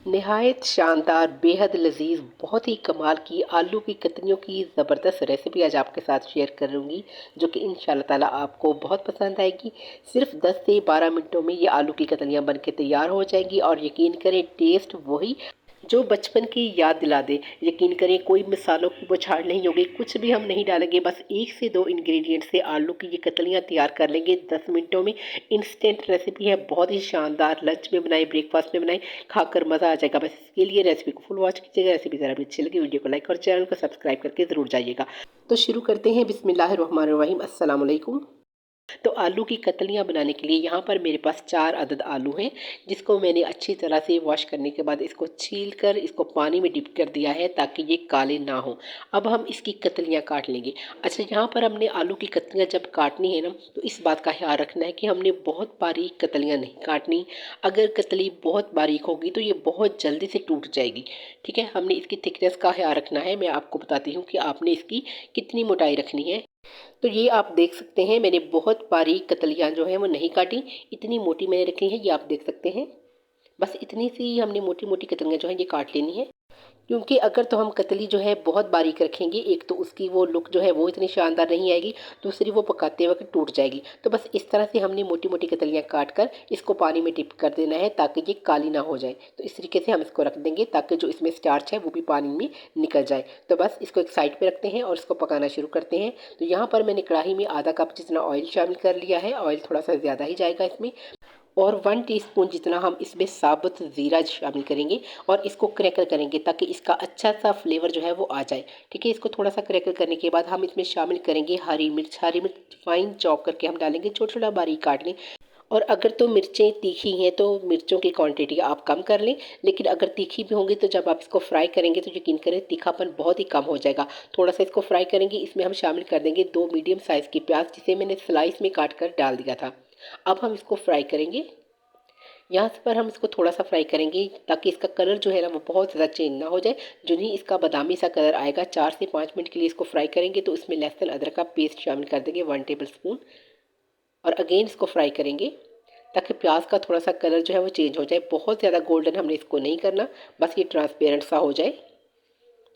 निहायत शानदार, बेहद लज़ीज़, बहुत ही कमाल की आलू की कतरियों की ज़बरदस्त रेसिपी आज आपके साथ शेयर करूँगी, जो कि इंशाल्लाह ताला आपको बहुत पसंद आएगी। सिर्फ़ 10 से 12 मिनटों में ये आलू की कतरियाँ बन के तैयार हो जाएँगी और यकीन करें टेस्ट वही जो बचपन की याद दिला दे। यकीन करें कोई मसालों की बौछार नहीं होगी, कुछ भी हम नहीं डालेंगे, बस 1 से 2 इंग्रीडिएंट से आलू की ये कतलियाँ तैयार कर लेंगे 10 मिनटों में। इंस्टेंट रेसिपी है, बहुत ही शानदार। लंच में बनाएँ, ब्रेकफास्ट में बनाएँ, खाकर मज़ा आ जाएगा। बस इसके लिए रेसिपी को फुल वॉच कीजिएगा। रेसिपी ज़रा भी अच्छी लगी वीडियो को लाइक और चैनल को सब्सक्राइब करके ज़रूर जाइएगा। तो शुरू करते हैं। बिस्मिल्लाहिर्रहमानिर्रहीम। अस्सलाम वालेकुम। तो आलू की कतलियाँ बनाने के लिए यहाँ पर मेरे पास 4 अदद आलू हैं, जिसको मैंने अच्छी तरह से वॉश करने के बाद इसको छील कर इसको पानी में डिप कर दिया है ताकि ये काले ना हो। अब हम इसकी कतलियाँ काट लेंगे। अच्छा, यहाँ पर हमने आलू की कतलियाँ जब काटनी है ना, तो इस बात का ख्याल रखना है कि हमने बहुत बारीक कतलियाँ नहीं काटनी। अगर कतली बहुत बारीक होगी तो ये बहुत जल्दी से टूट जाएगी। ठीक है, हमने इसकी थिकनेस का ख्याल रखना है। मैं आपको बताती हूँ कि आपने इसकी कितनी मोटाई रखनी है। तो ये आप देख सकते हैं, मैंने बहुत बारीक कतलियाँ जो हैं वो नहीं काटी, इतनी मोटी मैंने रखी है, ये आप देख सकते हैं। बस इतनी सी हमने मोटी मोटी कतलियाँ जो हैं ये काट लेनी है। क्योंकि अगर तो हम कतली जो है बहुत बारीक रखेंगे, एक तो उसकी वो लुक जो है वो इतनी शानदार नहीं आएगी, दूसरी वो पकाते वक्त टूट जाएगी। तो बस इस तरह से हमने मोटी मोटी कतलियाँ काट कर इसको पानी में डिप कर देना है ताकि ये काली ना हो जाए। तो इस तरीके से हम इसको रख देंगे ताकि जो इसमें स्टार्च है वो भी पानी में निकल जाए। तो बस इसको एक साइड पे रखते हैं और इसको पकाना शुरू करते हैं। तो यहाँ पर मैंने कढ़ाई में आधा कप जितना ऑयल शामिल कर लिया है। ऑयल थोड़ा सा ज़्यादा ही जाएगा इसमें। और 1 टीस्पून जितना हम इसमें साबुत ज़ीरा शामिल करेंगे और इसको क्रैकल करेंगे ताकि इसका अच्छा सा फ्लेवर जो है वो आ जाए। ठीक है, इसको थोड़ा सा क्रैकल करने के बाद हम इसमें शामिल करेंगे हरी मिर्च। हरी मिर्च फाइन चॉप करके हम डालेंगे, छोटा छोटा बारीक काट लें। और अगर तो मिर्चें तीखी हैं तो मिर्चों की क्वांटिटी आप कम कर लें, लेकिन अगर तीखी भी होंगी तो जब आप इसको फ्राई करेंगे तो यकीन करें तीखापन बहुत ही कम हो जाएगा। थोड़ा सा इसको फ्राई करेंगे, इसमें हम शामिल कर देंगे 2 मीडियम साइज़ की प्याज, जिसे मैंने स्लाइस में काट कर डाल दिया था। अब हम इसको फ्राई करेंगे। यहाँ पर हम इसको थोड़ा सा फ्राई करेंगे ताकि इसका कलर जो है ना वो बहुत ज़्यादा चेंज ना हो जाए। जो नहीं इसका बादामी सा कलर आएगा, 4 से 5 मिनट के लिए इसको फ्राई करेंगे। तो इसमें लहसुन अदरक का पेस्ट शामिल कर देंगे 1 टेबल स्पून और अगेन इसको फ्राई करेंगे ताकि प्याज का थोड़ा सा कलर जो है वो चेंज हो जाए। बहुत ज़्यादा गोल्डन हमने इसको नहीं करना, बस ये ट्रांसपेरेंट सा हो जाए।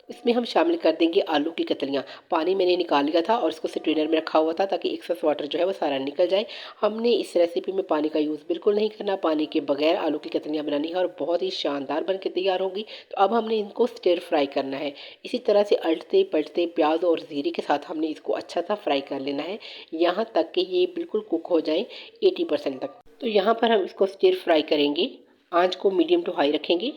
इसमें हम शामिल कर देंगे आलू की कतलियाँ। पानी मैंने निकाल लिया था और इसको स्ट्रेनर में रखा हुआ था ताकि एक्सेस वाटर जो है वो सारा निकल जाए। हमने इस रेसिपी में पानी का यूज़ बिल्कुल नहीं करना, पानी के बगैर आलू की कतलियाँ बनानी है और बहुत ही शानदार बन के तैयार होंगी। तो अब हमने इनको स्टिर फ्राई करना है। इसी तरह से अलटते पलटते प्याज और ज़ीरे के साथ हमने इसको अच्छा सा फ्राई कर लेना है, यहाँ तक कि ये बिल्कुल कुक हो जाए 80% तक। तो यहाँ पर हम इसको स्टिर फ्राई करेंगे, आँच को मीडियम टू हाई रखेंगे।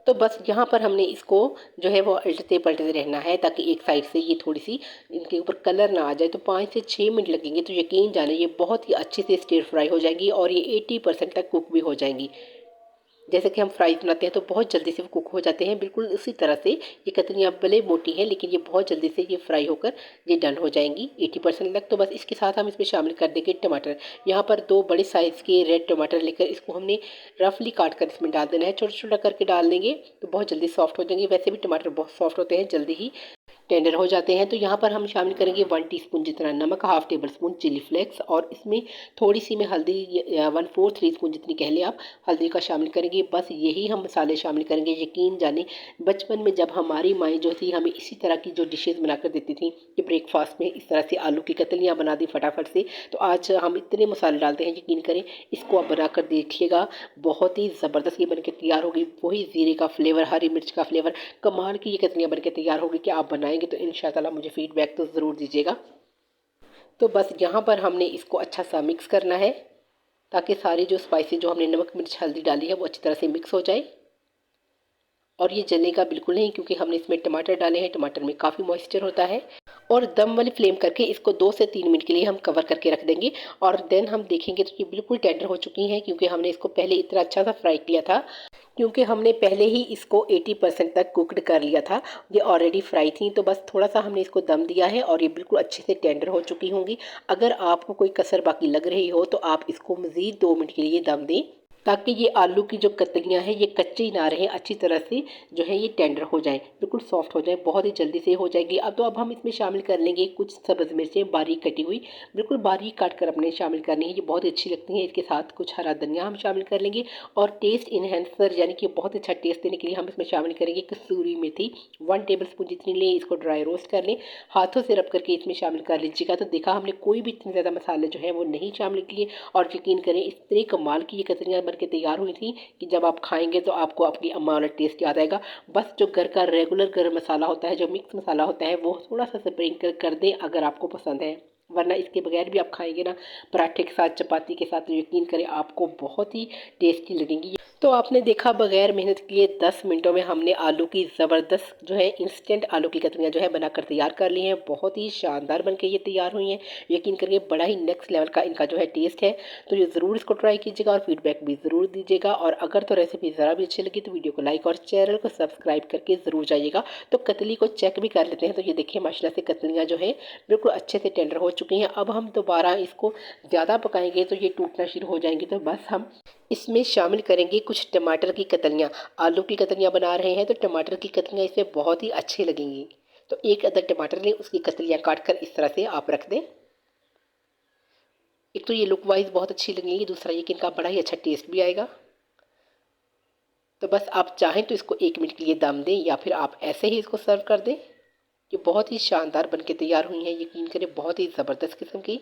तो बस यहाँ पर हमने इसको जो है वो उलटते पलटते रहना है ताकि एक साइड से ये थोड़ी सी इनके ऊपर कलर ना आ जाए। तो 5 से 6 मिनट लगेंगे, तो यकीन जाने ये बहुत ही अच्छे से स्टिर फ्राई हो जाएंगी और ये 80% तक कुक भी हो जाएंगी। जैसे कि हम फ्राइज़ बनाते हैं तो बहुत जल्दी से वो कुक हो जाते हैं, बिल्कुल उसी तरह से ये कतलियाँ भले मोटी हैं लेकिन ये बहुत जल्दी से ये फ्राई होकर ये डन हो जाएंगी 80% तक। तो बस इसके साथ हम इसमें शामिल कर देंगे टमाटर। यहाँ पर 2 बड़े साइज़ के रेड टमाटर लेकर इसको हमने रफली काट कर इसमें डाल देना है। छोटा छोटा करके डाल देंगे तो बहुत जल्दी सॉफ्ट हो जाएंगे। वैसे भी टमाटर बहुत सॉफ्ट होते हैं, जल्दी ही टेंडर हो जाते हैं। तो यहाँ पर हम शामिल करेंगे 1 टीस्पून जितना नमक, half tablespoon chilli flakes और इसमें थोड़ी सी में हल्दी 1/4 टीस्पून जितनी कह लें आप हल्दी का शामिल करेंगे। बस यही हम मसाले शामिल करेंगे। यकीन जाने बचपन में जब हमारी माएँ जो थी हमें इसी तरह की जो डिशेज़ बनाकर देती थी कि ब्रेकफास्ट में इस तरह से आलू की कतलियाँ बना दी फटाफट से, तो आज हम इतने मसाले डालते हैं, यकीन करें इसको आप बनाकर देखिएगा, बहुत ही ज़बरदस्त ये बन के तैयार होगी। वही ज़ीरे का फ्लेवर, हरी मिर्च का फ्लेवर, कमाल की ये कतलियाँ बन के तैयार होगी कि आप बनाएंगे तो इंशाल्लाह मुझे फीडबैक तो ज़रूर दीजिएगा। तो बस यहाँ पर हमने इसको अच्छा सा मिक्स करना है ताकि सारी जो स्पाइसी जो हमने नमक मिर्च हल्दी डाली है वो अच्छी तरह से मिक्स हो जाए। और ये जलेगा बिल्कुल नहीं क्योंकि हमने इसमें टमाटर डाले हैं, टमाटर में काफ़ी मॉइस्चर होता है। और दम वाली फ्लेम करके इसको 2 से 3 मिनट के लिए हम कवर करके रख देंगे और देन हम देखेंगे तो ये बिल्कुल टेंडर हो चुकी हैं क्योंकि हमने इसको पहले इतना अच्छा सा फ्राई किया था। क्योंकि हमने पहले ही इसको 80% तक कुक्ड कर लिया था, ये ऑलरेडी फ्राई थी। तो बस थोड़ा सा हमने इसको दम दिया है और ये बिल्कुल अच्छे से टेंडर हो चुकी होंगी। अगर आपको कोई कसर बाकी लग रही हो तो आप इसको मज़ीद 2 मिनट के लिए दम दें। ताकि ये आलू की जो कतलियाँ हैं ये कच्ची ना रहे, अच्छी तरह से जो है ये टेंडर हो जाए, बिल्कुल सॉफ्ट हो जाए, बहुत ही जल्दी से हो जाएगी। अब हम इसमें शामिल कर लेंगे कुछ सब्ज़ मिर्चें बारीक कटी हुई, बिल्कुल बारीक काट कर अपने शामिल करनी है, ये बहुत ही अच्छी लगती हैं। इसके साथ कुछ हरा धनिया हम शामिल कर लेंगे और टेस्ट इन्हेंसर यानी कि बहुत अच्छा टेस्ट देने के लिए हम इसमें शामिल करेंगे कसूरी मेथी 1 टेबल स्पून जितनी लें, इसको ड्राई रोस्ट कर लें, हाथों से रब करके इसमें शामिल कर लीजिएगा। तो देखा हमने कोई भी इतने ज़्यादा मसाले जो हैं वो नहीं शामिल किए और यकीन करें इतने कमाल की ये कतलियाँ बन के तैयार हुई थी कि जब आप खाएंगे तो आपको अपनी अम्मा वाला टेस्ट याद आएगा। बस जो घर का रेगुलर गर्म मसाला होता है, जो मिक्स मसाला होता है, वो थोड़ा सा स्प्रिंकल कर दें अगर आपको पसंद है, वरना इसके बगैर भी आप खाएंगे ना पराठे के साथ, चपाती के साथ, तो यकीन करें आपको बहुत ही टेस्टी लगेंगी। तो आपने देखा बगैर मेहनत किए 10 मिनटों में हमने आलू की ज़बरदस्त जो है इंस्टेंट आलू की कतलियाँ जो है बनाकर तैयार कर ली हैं। बहुत ही शानदार बन के ये तैयार हुई हैं। यकीन करिए बड़ा ही नेक्स्ट लेवल का इनका जो है टेस्ट है। तो ये ज़रूर इसको ट्राई कीजिएगा और फीडबैक भी ज़रूर दीजिएगा। और अगर तो रेसिपी ज़रा भी अच्छी लगी तो वीडियो को लाइक और चैनल को सब्सक्राइब करके ज़रूर जाइएगा। तो कतली को चेक भी कर लेते हैं। तो ये देखिए माशाल्लाह से कतलियाँ जो है बिल्कुल अच्छे से टेंडर हो चुकी हैं। अब हम दोबारा इसको ज़्यादा पकाएंगे तो ये टूटना शुरू हो जाएंगी। तो बस हम इसमें शामिल करेंगे कुछ टमाटर की कतलियाँ। आलू की कतलियाँ बना रहे हैं तो टमाटर की कतलियाँ इसमें बहुत ही अच्छी लगेंगी। तो एक अदर टमाटर लें, उसकी कतलियाँ काट कर इस तरह से आप रख दें। एक तो ये लुक वाइज बहुत अच्छी लगेगी, दूसरा ये कि इनका बड़ा ही अच्छा टेस्ट भी आएगा। तो बस आप चाहें तो इसको 1 मिनट के लिए दम दें या फिर आप ऐसे ही इसको सर्व कर दें। ये बहुत ही शानदार बनके तैयार हुई हैं, यकीन करें बहुत ही ज़बरदस्त किस्म की।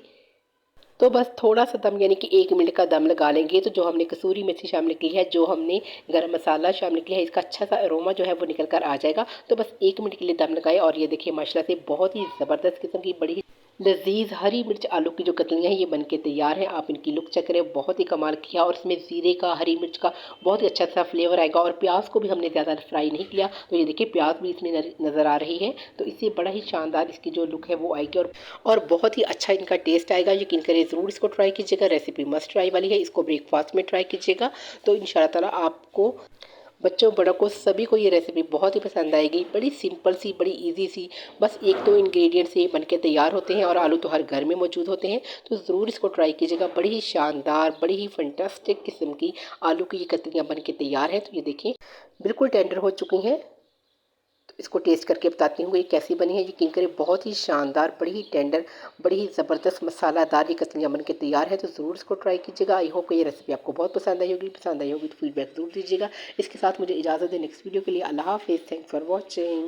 तो बस थोड़ा सा दम यानी कि 1 मिनट का दम लगा लेंगे तो जो हमने कसूरी मेथी शामिल की है, जो हमने गरम मसाला शामिल किया है, इसका अच्छा सा अरोमा जो है वो निकल कर आ जाएगा। तो बस 1 मिनट के लिए दम लगाएं और ये देखिए माशाल्लाह से बहुत ही ज़बरदस्त किस्म की बड़ी लजीज हरी मिर्च आलू की जो कतलियाँ हैं ये बनके तैयार हैं। आप इनकी लुक चेक करें, बहुत ही कमाल किया और इसमें ज़ीरे का, हरी मिर्च का बहुत ही अच्छा सा फ्लेवर आएगा और प्याज को भी हमने ज़्यादा फ्राई नहीं किया। तो ये देखिए प्याज भी इसमें नज़र आ रही है, तो इससे बड़ा ही शानदार इसकी जो लुक है वो आएगी और बहुत ही अच्छा इनका टेस्ट आएगा। यकीन करें ज़रूर इसको ट्राई कीजिएगा, रेसिपी मस्ट ट्राई वाली है। इसको ब्रेकफास्ट में ट्राई कीजिएगा तो इंशाल्लाह ताला आपको, बच्चों बड़ों को सभी को ये रेसिपी बहुत ही पसंद आएगी। बड़ी सिंपल सी, बड़ी इजी सी, बस 1-2 इंग्रेडिएंट से बन के तैयार होते हैं और आलू तो हर घर में मौजूद होते हैं। तो ज़रूर इसको ट्राई कीजिएगा। बड़ी ही शानदार, बड़ी ही फंटास्टिक किस्म की आलू की ये कतलियाँ बन के तैयार हैं। तो ये देखिए बिल्कुल टेंडर हो चुकी हैं। तो इसको टेस्ट करके बताती हूँ ये कैसी बनी है। यकीन करें बहुत ही शानदार, बड़ी ही टेंडर, बड़ी ही ज़बरदस्त मसालादार ये कतलियाँ बन के तैयार है। तो ज़रूर इसको ट्राई कीजिएगा। आई होप कि ये रेसिपी आपको बहुत पसंद आई होगी तो फीडबैक ज़रूर दीजिएगा। इसके साथ मुझे इजाज़त दें नेक्स्ट वीडियो के लिए। अल्लाह हाफ़िज़। Thanks for watching.